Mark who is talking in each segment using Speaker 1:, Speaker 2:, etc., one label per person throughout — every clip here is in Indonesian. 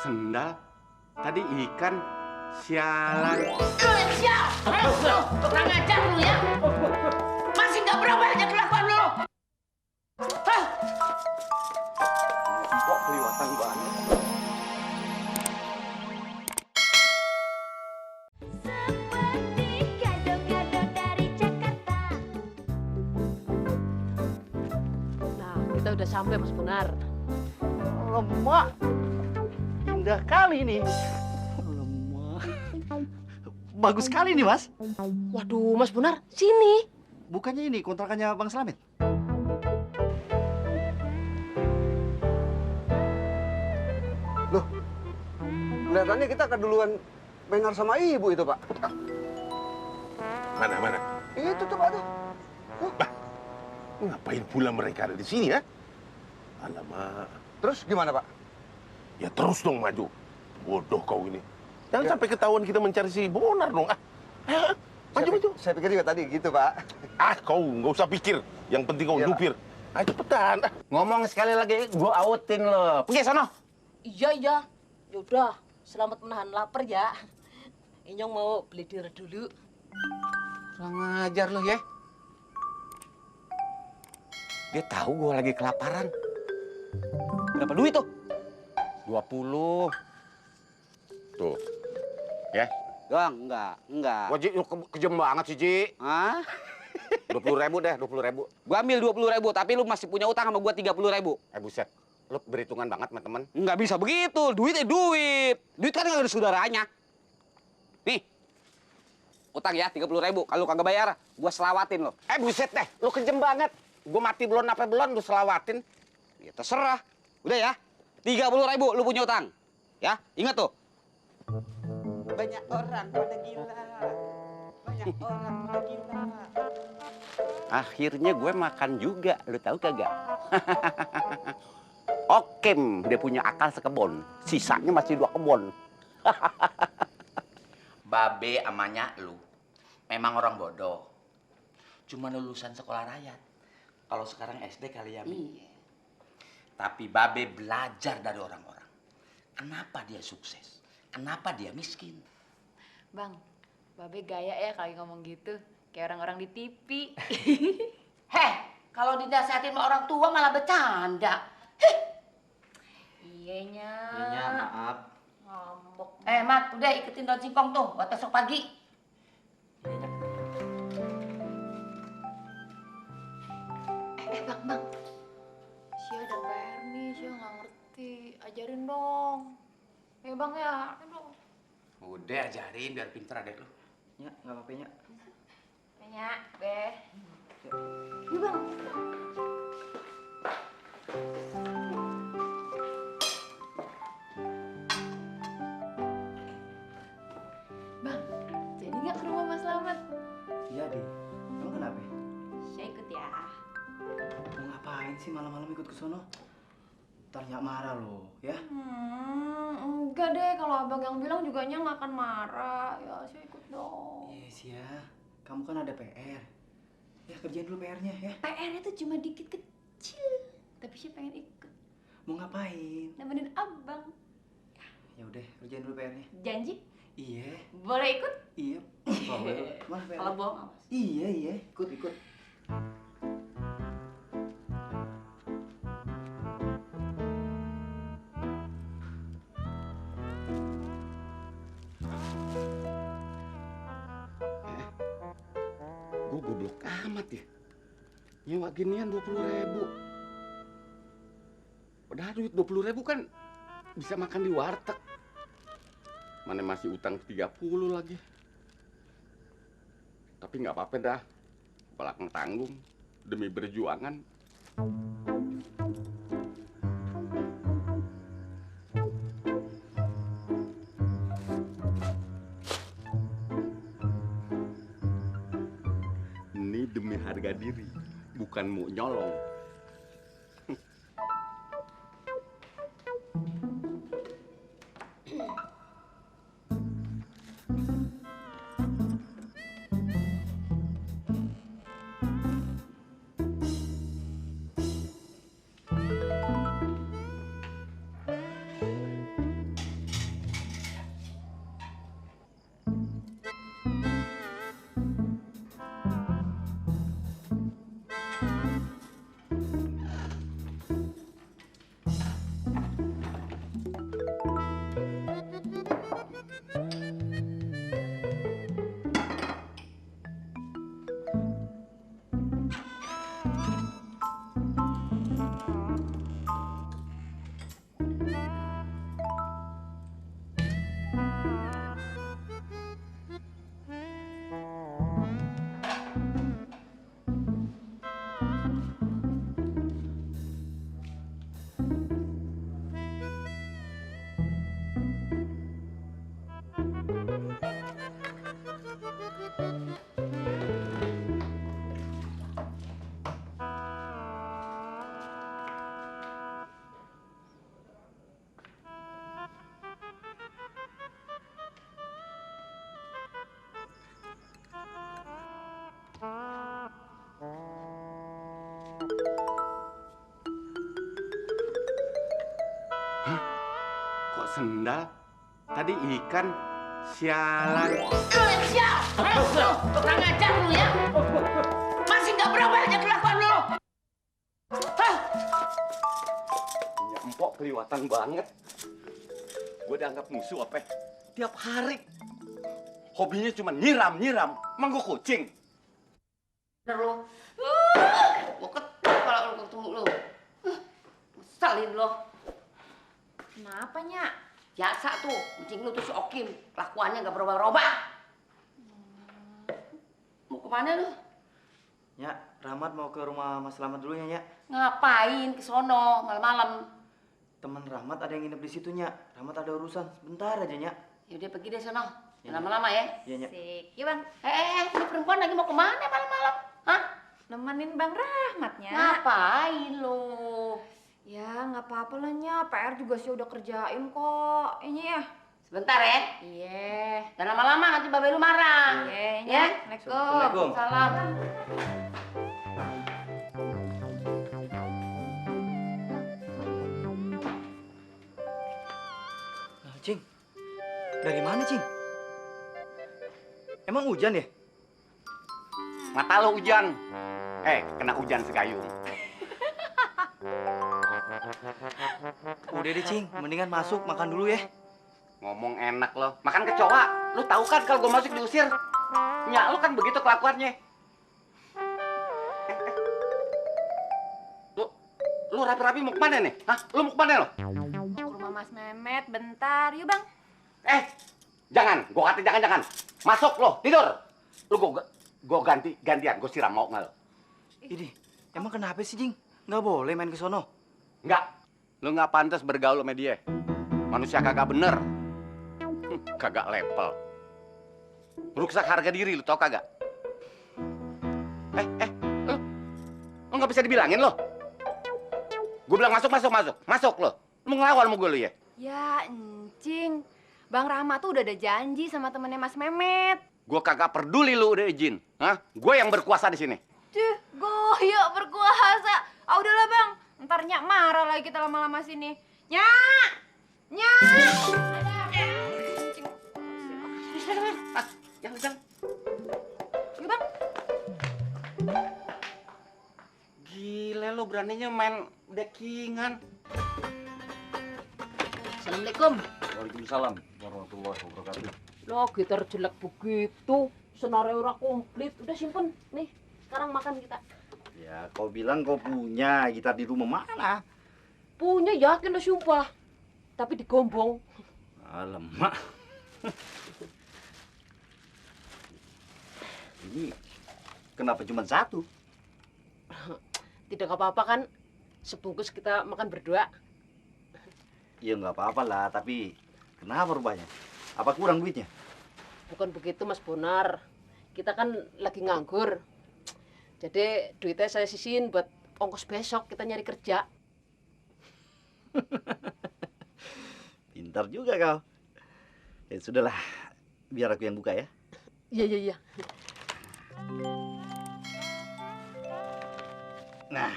Speaker 1: sendal? Tadi ikan. Sialan.
Speaker 2: Sial! Tukang ajar lu ya! Masih nggak berubah aja kelakuan lu! Hah?
Speaker 1: Kok kelihatan banget?
Speaker 3: Seperti kado-kado dari Jakarta.
Speaker 4: Nah, kita udah sampai, Mas Bonar.
Speaker 5: Lemak. Indah kali nih. Lemak. Bagus sekali nih, Mas.
Speaker 4: Waduh, Mas Bonar, sini.
Speaker 5: Bukannya ini kontrakannya Bang Slamet?
Speaker 6: Loh, kelihatannya kita keduluan mengar sama ibu itu, Pak.
Speaker 7: Mana?
Speaker 6: Itu tuh, Pak, tuh.
Speaker 7: Ngapain pula mereka ada di sini, ya? Alamak.
Speaker 6: Terus gimana, Pak?
Speaker 7: Ya terus dong maju. Bodoh kau ini. Jangan sampai ketahuan kita mencari si Bonar dong. Maju.
Speaker 6: Saya pikir juga tadi gitu, Pak.
Speaker 7: Kau nggak usah pikir. Yang penting kau
Speaker 6: Iya, Pak.
Speaker 7: nyupir. Cepetan.
Speaker 1: Ngomong sekali lagi, gua outin lo. Pergi sono.
Speaker 4: Iya. Yaudah, selamat menahan lapar ya. Inyong mau beli dir dulu.
Speaker 1: Kurang ngajar lo ya. Dia tahu gua lagi kelaparan. Berapa duit tuh? 20. Tuh. Ya.
Speaker 6: Bang, enggak.
Speaker 1: Wah, Ji, lu kejem banget sih, Ji.
Speaker 6: Hah?
Speaker 1: 20.000 deh, 20.000.
Speaker 6: Gua ambil 20.000, tapi lu masih punya utang sama gua 30.000.
Speaker 1: Buset. Lu berhitungan banget sama temen.
Speaker 6: Nggak bisa begitu. Duit duit. Duit kan nggak ada saudaranya. Nih. Utang ya 30.000. Kalau kagak bayar, gua selawatin lo.
Speaker 1: Buset deh. Lu kejem banget. Gua mati belum apa belum, lu selawatin.
Speaker 6: Ya terserah. Udah ya. 30.000 lu punya utang. Ya, ingat tuh. Banyak orang pada gila. Banyak orang pada gila.
Speaker 1: Akhirnya gue makan juga, lu tahu kagak? Okem, dia punya akal sekebon. Sisanya masih 2 kebon.
Speaker 2: Babe amanya lu memang orang bodoh. Cuma lulusan sekolah rakyat. Kalau sekarang SD kali ya, Mi. Tapi Babe belajar dari orang-orang. Kenapa dia sukses? Kenapa dia miskin?
Speaker 8: Bang, Babe gaya ya kali ngomong gitu. Kayak orang-orang di TV.
Speaker 2: Heh, kalau dinasihatin sama orang tua malah bercanda.
Speaker 8: Iyanya.
Speaker 2: Iya, maaf. Ngambek. Mat, udah ikutin daun singkong tuh buat besok pagi.
Speaker 8: Bang. Sia ada PR nih, Sia nggak ngerti. Ajarin dong. Bang ya, aduh.
Speaker 2: Udah ajarin biar pinter adek lu.
Speaker 5: Ya, nggak apa-apa, ya.
Speaker 8: Nanya, Beh. Yuk, Bang. Bang, jadi nggak ke rumah Mas Slamet?
Speaker 5: Iya, Di. Emang kenapa?
Speaker 8: Saya ikut ya.
Speaker 5: Mau ngapain sih malam-malam ikut ke sono? Ntar Nyak marah loh, ya?
Speaker 8: Enggak deh, kalau abang yang bilang juga Nya nggak akan marah. Ya, saya ikut dong.
Speaker 5: Yes, ya. Kamu kan ada PR. Ya, kerjain dulu PR-nya, ya.
Speaker 8: PR itu cuma dikit kecil. Tapi saya pengen ikut.
Speaker 5: Mau ngapain?
Speaker 8: Nemenin abang.
Speaker 5: Ya udah, kerjain dulu PR-nya.
Speaker 8: Janji?
Speaker 5: Iya.
Speaker 8: Boleh ikut?
Speaker 5: Iya. Mana PR-nya?
Speaker 8: Kalau bohong, awas.
Speaker 5: Iya. Ikut.
Speaker 1: Gue goblok amat ya. Nyewa ginian 20.000. Padahal duit 20.000 kan bisa makan di warteg. Mana masih utang 30 lagi. Tapi nggak apa-apa dah. Belakang tanggung demi berjuangan. Ini demi harga diri, bukan mau nyolong. Hah? Kok sendal? Tadi ikan. Sialan.
Speaker 4: Sial! Lu kurang ajar lu ya. Masih nggak berubah aja kelakuan lu.
Speaker 1: Punya empok keliwatan banget. Gue dianggap musuh apa? Tiap hari. Hobinya cuma nyiram. Manggu kucing.
Speaker 4: Bener lu. Gua ketuk kalau lu ketemu lu. Ngeselin lu.
Speaker 8: Kenapa, Nyak?
Speaker 4: Biasa tuh, kucing lu tuh si Okim. Kelakuannya nggak berubah-ubah. Mau kemana lu?
Speaker 5: Nyak, Rahmat mau ke rumah Mas Slamet dulu ya, Nyak.
Speaker 4: Ngapain ke sono malam-malam?
Speaker 5: Teman Rahmat ada yang nginep di situ, Nyak. Rahmat ada urusan, sebentar aja, Nyak.
Speaker 4: Yaudah pergi deh sono.
Speaker 5: Ya,
Speaker 4: Lama-lama ya.
Speaker 5: Iya, Nyak.
Speaker 8: Sik. Yuk, Bang.
Speaker 4: Ini perempuan lagi mau kemana malam-malam? Hah?
Speaker 8: Nemenin Bang Rahmat, Nyak.
Speaker 4: Ngapain lu?
Speaker 8: Ya, nggak apa-apa lah, Nyak. PR juga sih udah kerjain kok. Ini ya.
Speaker 4: Sebentar ya.
Speaker 8: Iya.
Speaker 4: Dan lama-lama nanti babe lu marah.
Speaker 8: Iya,
Speaker 4: Ya.
Speaker 8: Nyak. Assalamualaikum.
Speaker 4: Salam.
Speaker 5: Cing, dari mana, Cing? Emang hujan ya?
Speaker 1: Mata lo hujan. Kena hujan segayung.
Speaker 5: Udah deh, Cing. Mendingan masuk, makan dulu ya.
Speaker 1: Ngomong enak lo. Makan kecoa. Lo tahu kan kalau gue masuk diusir? Nyak lo kan begitu kelakuannya. Lo rapi-rapi mau kemana nih? Hah? Lo mau kemana lo?
Speaker 8: Mau ke rumah Mas Memet bentar. Yuk, Bang.
Speaker 1: Jangan. Gue kata jangan. Masuk lo, tidur. Lo gue gantian. Gue siram, mau nggak lo?
Speaker 5: Ini, emang kenapa sih, Cing? Nggak boleh main ke sono.
Speaker 1: Nggak. Lo nggak pantas bergaul sama dia. Manusia kagak bener. Kagak level. Merusak harga diri, lo tau kagak? Lo nggak bisa dibilangin lo. Gue bilang masuk lo. Lo mau ngelawan sama gue lo ya?
Speaker 8: Ya, encing. Bang Rahmat tuh udah ada janji sama temennya Mas Memet.
Speaker 1: Gue kagak peduli lo udah izin. Hah? Gue yang berkuasa di sini.
Speaker 8: Duh, goyok berkuasa. Udahlah, Bang. Ntar Nyak marah lagi kita lama-lama sini. Nyak!
Speaker 1: Jangan.
Speaker 8: Yuk, Bang.
Speaker 1: Gila lo beraninya main dekingan.
Speaker 4: Assalamualaikum.
Speaker 7: Waalaikumsalam warahmatullahi wabarakatuh.
Speaker 4: Lo gitar jelek begitu. Senario ora komplit. Udah simpen. Nih, sekarang makan kita.
Speaker 9: Ya, kau bilang kau punya gitar di rumah mana?
Speaker 4: Punya yakin lo sumpah. Tapi digombong.
Speaker 9: Alamak. Ini kenapa cuma satu?
Speaker 4: Tidak apa-apa kan? Sebungkus kita makan berdua.
Speaker 9: Ya nggak apa-apa lah, tapi kenapa rupanya? Apa kurang duitnya?
Speaker 4: Bukan begitu Mas Bonar. Kita kan lagi nganggur. Jadi duitnya saya sisihin buat ongkos besok kita nyari kerja.
Speaker 9: Pintar juga kau. Ya sudahlah, biar aku yang buka ya.
Speaker 4: Iya.
Speaker 9: Nah,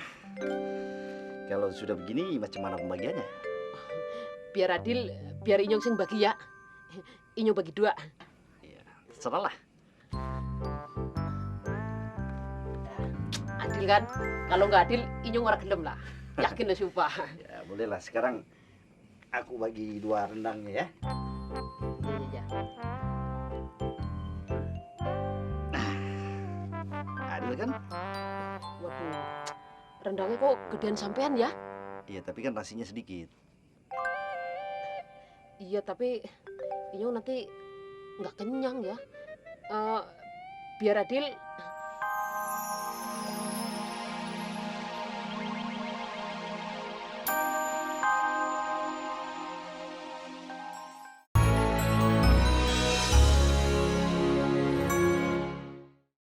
Speaker 9: kalau sudah begini macam mana pembagiannya?
Speaker 4: Biar adil, biar Inyong sing bagi ya. Inyong bagi 2.
Speaker 9: Ya, terserah lah.
Speaker 4: Adil kan? Kalau nggak adil, Inyong ora gelem lah. Yakin lah sumpah.
Speaker 9: Ya bolehlah, sekarang aku bagi 2 rendangnya ya.
Speaker 4: Iya.
Speaker 9: Adil kan?
Speaker 4: Waduh, rendangnya kok gedean sampean ya?
Speaker 9: Iya, tapi kan nasinya sedikit.
Speaker 4: Iya, tapi Inyong nanti nggak kenyang ya. Biar adil,